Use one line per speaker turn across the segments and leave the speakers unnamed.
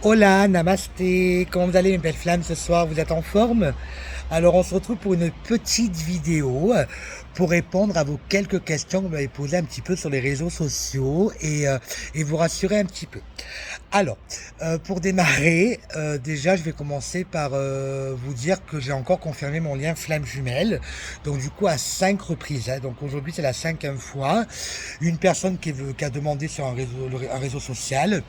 Hola, namasté, comment vous allez mes belles flammes ce soir, vous êtes en forme? Alors on se retrouve pour une petite vidéo pour répondre à vos quelques questions que vous m'avez posées un petit peu sur les réseaux sociaux et vous rassurer un petit peu. Alors, pour démarrer, déjà je vais commencer par vous dire que j'ai encore confirmé mon lien flamme jumelle, donc du coup à 5 reprises, hein. Donc aujourd'hui c'est la cinquième fois, une personne qui a demandé sur un réseau social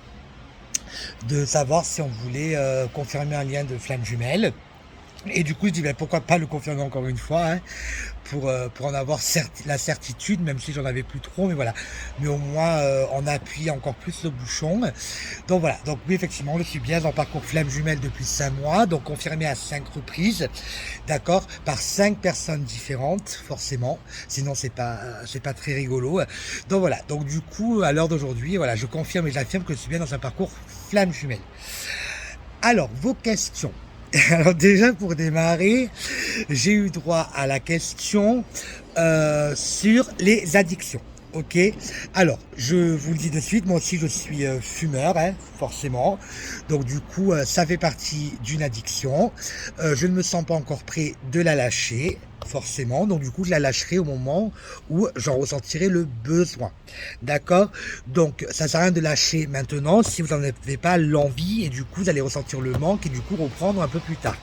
de savoir si on voulait confirmer un lien de flamme jumelle. Et du coup, je dis, ben, pourquoi pas le confirmer encore une fois, hein, pour en avoir la certitude, même si j'en avais plus trop, mais voilà. Mais au moins, on appuie encore plus le bouchon. Donc voilà, donc oui, effectivement, je suis bien dans le parcours flamme jumelle depuis 5 mois, donc confirmé à 5 reprises, d'accord, par 5 personnes différentes, forcément, sinon c'est pas très rigolo. Donc voilà, donc du coup, à l'heure d'aujourd'hui, voilà, je confirme et j'affirme que je suis bien dans un parcours flamme jumelle. Alors, vos questions. Alors déjà pour démarrer, j'ai eu droit à la question sur les addictions. Ok. Alors, je vous le dis de suite, moi aussi je suis fumeur, hein, forcément. Donc du coup, ça fait partie d'une addiction. Je ne me sens pas encore prêt de la lâcher, forcément. Donc du coup, je la lâcherai au moment où j'en ressentirai le besoin. D'accord. Donc ça sert à rien de lâcher maintenant si vous n'en avez pas l'envie et du coup, vous allez ressentir le manque et du coup reprendre un peu plus tard.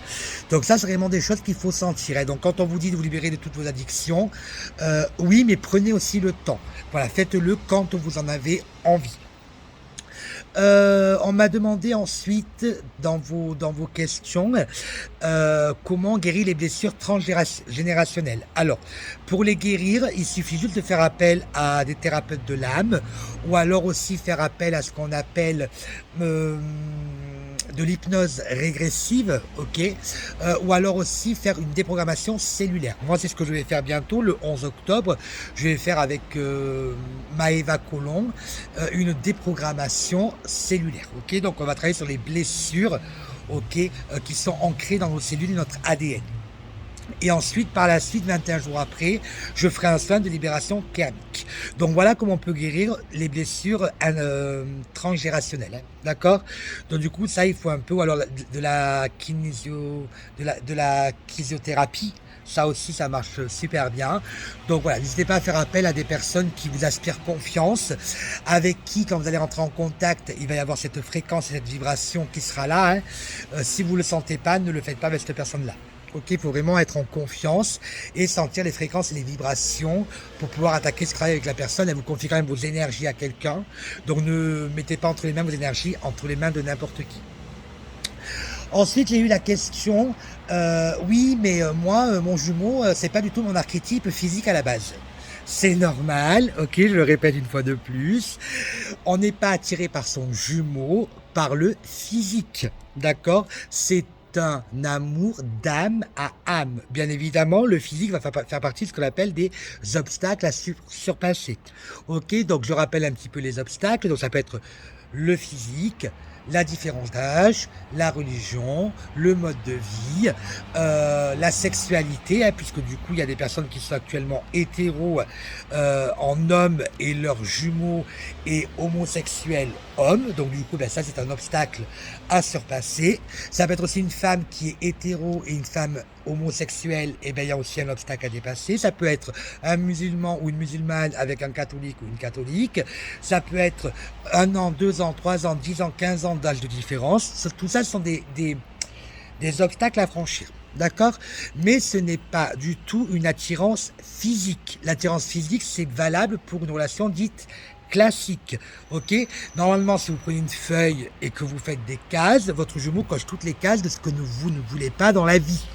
Donc ça, c'est vraiment des choses qu'il faut sentir. Et donc quand on vous dit de vous libérer de toutes vos addictions, oui, mais prenez aussi le temps. Voilà, faites-le quand vous en avez envie. On m'a demandé ensuite dans vos questions comment guérir les blessures transgénérationnelles. Alors, pour les guérir, il suffit juste de faire appel à des thérapeutes de l'âme ou alors aussi faire appel à ce qu'on appelle euh, de l'hypnose régressive, ok, ou alors aussi faire une déprogrammation cellulaire. Moi, c'est ce que je vais faire bientôt, le 11 octobre. Je vais faire avec Maëva Colomb une déprogrammation cellulaire, ok. Donc, on va travailler sur les blessures, ok, qui sont ancrées dans nos cellules et notre ADN. Et ensuite, par la suite, 21 jours après, je ferai un soin de libération karmique. Donc voilà comment on peut guérir les blessures transgénérationnelles. Hein, d'accord. Donc du coup, ça, il faut un peu, ou alors de la de la kinésiothérapie. Ça aussi, ça marche super bien. Donc voilà, n'hésitez pas à faire appel à des personnes qui vous inspirent confiance, avec qui, quand vous allez rentrer en contact, il va y avoir cette fréquence et cette vibration qui sera là. Hein. Si vous ne le sentez pas, ne le faites pas avec cette personne-là. Ok, il faut vraiment être en confiance et sentir les fréquences et les vibrations pour pouvoir attaquer ce travail avec la personne. Elle vous confie quand même vos énergies à quelqu'un. Donc ne mettez pas entre les mains vos énergies entre les mains de n'importe qui. Ensuite, j'ai eu la question, oui, mais moi, mon jumeau, c'est pas du tout mon archétype physique à la base. C'est normal, ok, je le répète une fois de plus. On n'est pas attiré par son jumeau, par le physique, d'accord. C'est un amour d'âme à âme. Bien évidemment, le physique va faire partie de ce qu'on appelle des obstacles à surpasser. Ok, donc je rappelle un petit peu les obstacles. Donc ça peut être le physique, la différence d'âge, la religion, le mode de vie, la sexualité, hein, puisque du coup il y a des personnes qui sont actuellement hétéros en hommes et leurs jumeaux et homosexuels hommes, donc du coup ben, ça c'est un obstacle à surpasser. Ça peut être aussi une femme qui est hétéro et une femme homosexuelle, et ben il y a aussi un obstacle à dépasser. Ça peut être un musulman ou une musulmane avec un catholique ou une catholique. Ça peut être 1 an, 2 ans, 3 ans, 10 ans, 15 ans d'âge de différence. Tout ça ce sont des obstacles à franchir. D'accord. Mais ce n'est pas du tout une attirance physique. L'attirance physique, c'est valable pour une relation dite classique. Ok. Normalement, si vous prenez une feuille et que vous faites des cases, votre jumeau coche toutes les cases de ce que vous ne voulez pas dans la vie.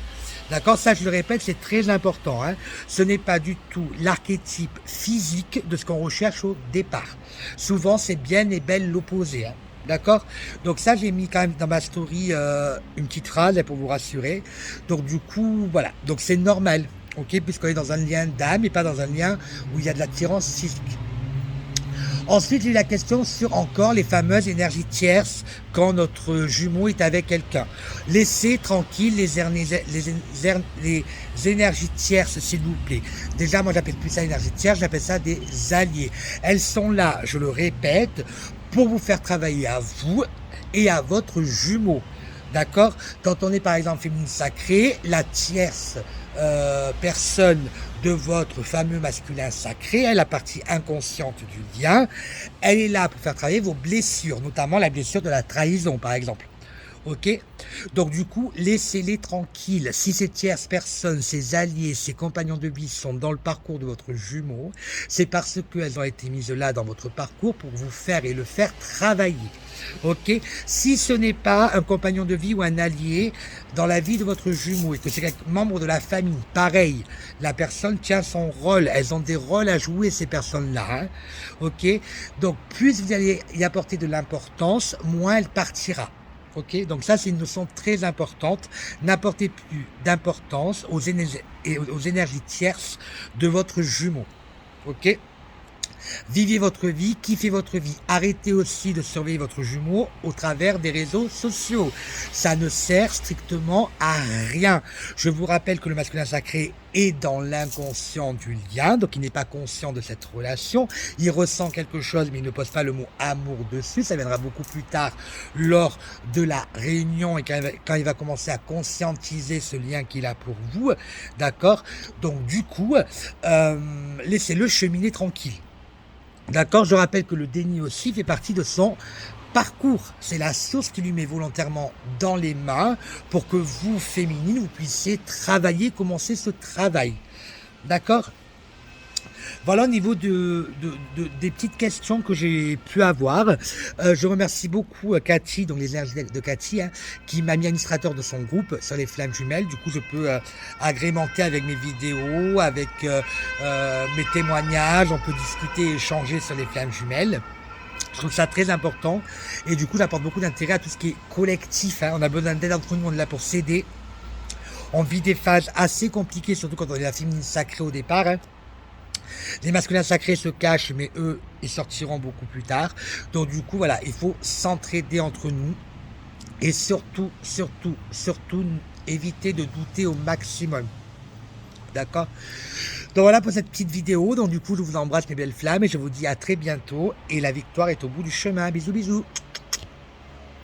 D'accord. Ça, je le répète, c'est très important. Hein. Ce n'est pas du tout l'archétype physique de ce qu'on recherche au départ. Souvent, c'est bien et belle l'opposé. Hein. D'accord. Donc ça, j'ai mis quand même dans ma story une petite phrase pour vous rassurer. Donc du coup, voilà. Donc c'est normal, ok, puisqu'on est dans un lien d'âme et pas dans un lien où il y a de l'attirance physique. Ensuite, j'ai eu la question sur encore les fameuses énergies tierces quand notre jumeau est avec quelqu'un. Laissez tranquille les énergies tierces, s'il vous plaît. Déjà, moi, j'appelle plus ça énergie tierce, j'appelle ça des alliés. Elles sont là, je le répète, pour vous faire travailler à vous et à votre jumeau. D'accord? Quand on est par exemple féminine sacrée, la tierce personne de votre fameux masculin sacré, elle, la partie inconsciente du lien, elle est là pour faire travailler vos blessures, notamment la blessure de la trahison par exemple. Ok? Donc du coup, laissez-les tranquilles. Si ces tierces personnes, ces alliés, ces compagnons de vie sont dans le parcours de votre jumeau, c'est parce qu'elles ont été mises là dans votre parcours pour vous faire et le faire travailler. Ok? Si ce n'est pas un compagnon de vie ou un allié dans la vie de votre jumeau et que c'est un membre de la famille, pareil, la personne tient son rôle. Elles ont des rôles à jouer, ces personnes-là. Hein? Ok? Donc plus vous allez y apporter de l'importance, moins elle partira. Ok, donc ça c'est une notion très importante. N'apportez plus d'importance aux énergies tierces de votre jumeau. Ok, vivez votre vie, kiffez votre vie. Arrêtez aussi de surveiller votre jumeau au travers des réseaux sociaux. Ça ne sert strictement à rien. Je vous rappelle que le masculin sacré est dans l'inconscient du lien, donc il n'est pas conscient de cette relation. Il ressent quelque chose, mais il ne pose pas le mot amour dessus. Ça viendra beaucoup plus tard lors de la réunion et quand il va commencer à conscientiser ce lien qu'il a pour vous. D'accord? Donc du coup, laissez-le cheminer tranquille. D'accord, je rappelle que le déni aussi fait partie de son parcours. C'est la source qui lui met volontairement dans les mains pour que vous, féminine, vous puissiez travailler, commencer ce travail. D'accord? Voilà au niveau des petites questions que j'ai pu avoir. Je remercie beaucoup Cathy, donc les énergies de Cathy, hein, qui m'a mis administrateur de son groupe sur les flammes jumelles. Du coup, je peux agrémenter avec mes vidéos, avec mes témoignages. On peut discuter et échanger sur les flammes jumelles. Je trouve ça très important. Et du coup, j'apporte beaucoup d'intérêt à tout ce qui est collectif. Hein. On a besoin d'aide entre nous, on est là pour s'aider. On vit des phases assez compliquées, surtout quand on est la féminine sacrée au départ. Hein. Les masculins sacrés se cachent, mais eux, ils sortiront beaucoup plus tard. Donc du coup, voilà, il faut s'entraider entre nous. Et surtout, éviter de douter au maximum. D'accord? Donc voilà pour cette petite vidéo. Donc du coup, je vous embrasse mes belles flammes et je vous dis à très bientôt. Et la victoire est au bout du chemin. Bisous, bisous.